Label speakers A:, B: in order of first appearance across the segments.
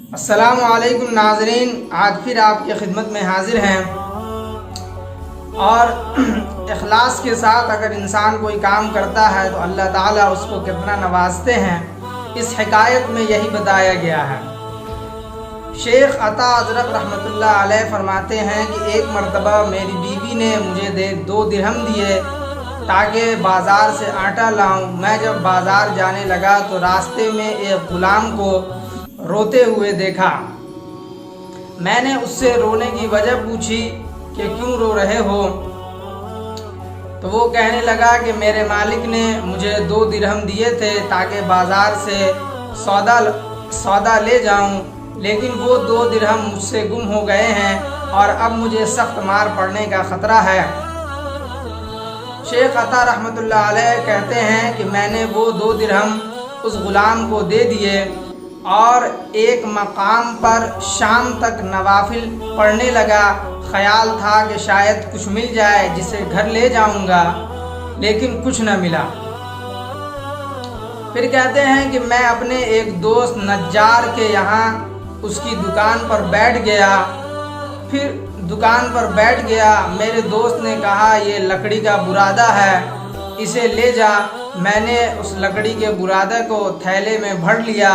A: السلام علیکم ناظرین، آج پھر آپ کی خدمت میں حاضر ہیں اور اخلاص کے ساتھ اگر انسان کوئی کام کرتا ہے تو اللہ تعالیٰ اس کو کتنا نوازتے ہیں، اس حکایت میں یہی بتایا گیا ہے۔ شیخ عطا ازرق رحمۃ اللہ علیہ فرماتے ہیں کہ ایک مرتبہ میری بیوی نے مجھے 2 درہم دیے تاکہ بازار سے آٹا لاؤں۔ میں جب بازار جانے لگا تو راستے میں ایک غلام کو روتے ہوئے دیکھا۔ میں نے اس سے رونے کی وجہ پوچھی کہ کیوں رو رہے ہو؟ تو وہ کہنے لگا کہ میرے مالک نے مجھے 2 درہم دیے تھے تاکہ بازار سے سودا لے جاؤں، لیکن وہ 2 درہم مجھ سے گم ہو گئے ہیں اور اب مجھے سخت مار پڑنے کا خطرہ ہے۔ شیخ عطا رحمۃ اللہ علیہ کہتے ہیں کہ میں نے وہ 2 درہم اس غلام کو دے دیے اور ایک مقام پر شام تک نوافل پڑھنے لگا۔ خیال تھا کہ شاید کچھ مل جائے جسے گھر لے جاؤں گا، لیکن کچھ نہ ملا۔ پھر کہتے ہیں کہ میں اپنے ایک دوست نجار کے یہاں اس کی دکان پر بیٹھ گیا۔ میرے دوست نے کہا یہ لکڑی کا برادہ ہے، اسے لے جا۔ میں نے اس لکڑی کے برادہ کو تھیلے میں بھر لیا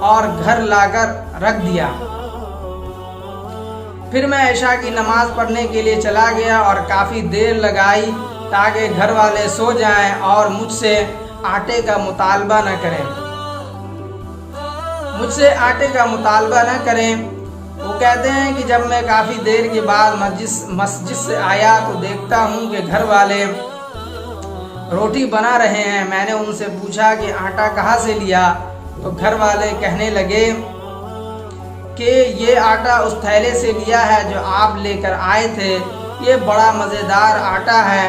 A: اور گھر لا کر رکھ دیا۔ پھر میں عشاء کی نماز پڑھنے کے لیے چلا گیا اور کافی دیر لگائی تاکہ گھر والے سو جائیں اور مجھ سے آٹے کا مطالبہ نہ کریں۔ وہ کہتے ہیں کہ جب میں کافی دیر کے بعد مسجد سے آیا تو دیکھتا ہوں کہ گھر والے روٹی بنا رہے ہیں۔ میں نے ان سے پوچھا کہ آٹا کہاں سے لیا؟ تو گھر والے کہنے لگے کہ یہ آٹا اس تھیلے سے لیا ہے جو آپ لے کر آئے تھے، یہ بڑا مزیدار آٹا ہے،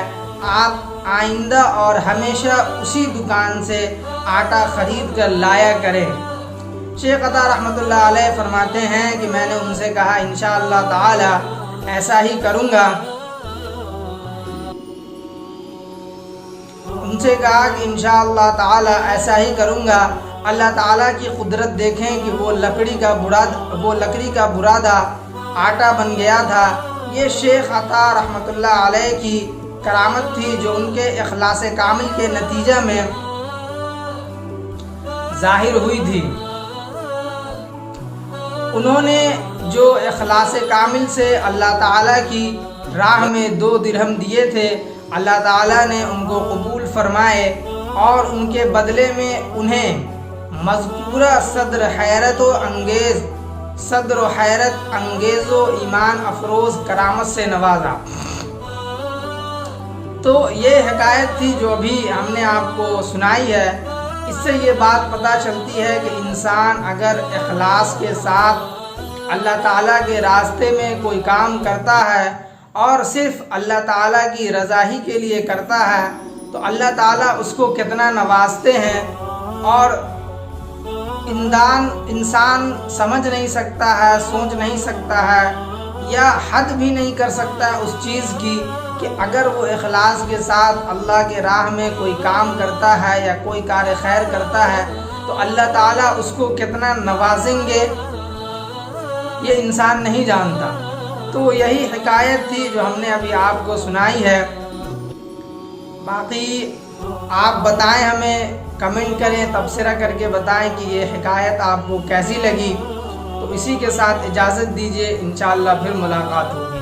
A: آپ آئندہ اور ہمیشہ اسی دکان سے آٹا خرید کر لایا کریں۔ شیخ عطا رحمۃ اللہ علیہ فرماتے ہیں کہ میں نے ان سے کہا انشاءاللہ تعالی ایسا ہی کروں گا۔ اللہ تعالیٰ کی قدرت دیکھیں کہ وہ لکڑی کا برادہ آٹا بن گیا تھا۔ یہ شیخ عطا رحمۃ اللہ علیہ کی کرامت تھی جو ان کے اخلاص کامل کے نتیجہ میں ظاہر ہوئی تھی۔ انہوں نے جو اخلاص کامل سے اللہ تعالیٰ کی راہ میں 2 درہم دیے تھے، اللہ تعالیٰ نے ان کو قبول فرمائے اور ان کے بدلے میں انہیں مذکورہ صدر و حیرت انگیز و ایمان افروز کرامت سے نوازا۔ تو یہ حکایت تھی جو ابھی ہم نے آپ کو سنائی ہے۔ اس سے یہ بات پتہ چلتی ہے کہ انسان اگر اخلاص کے ساتھ اللہ تعالیٰ کے راستے میں کوئی کام کرتا ہے اور صرف اللہ تعالیٰ کی رضا ہی کے لیے کرتا ہے تو اللہ تعالیٰ اس کو کتنا نوازتے ہیں، اور انسان سمجھ نہیں سکتا ہے، سوچ نہیں سکتا ہے یا حد بھی نہیں کر سکتا ہے اس چیز کی کہ اگر وہ اخلاص کے ساتھ اللہ کے راہ میں کوئی کام کرتا ہے یا کوئی کار خیر کرتا ہے تو اللہ تعالیٰ اس کو کتنا نوازیں گے، یہ انسان نہیں جانتا۔ تو یہی حکایت تھی جو ہم نے ابھی آپ کو سنائی ہے۔ باقی آپ بتائیں، ہمیں کمنٹ کریں، تبصرہ کر کے بتائیں کہ یہ حکایت آپ کو کیسی لگی۔ تو اسی کے ساتھ اجازت دیجیے، انشاءاللہ پھر ملاقات ہوگی۔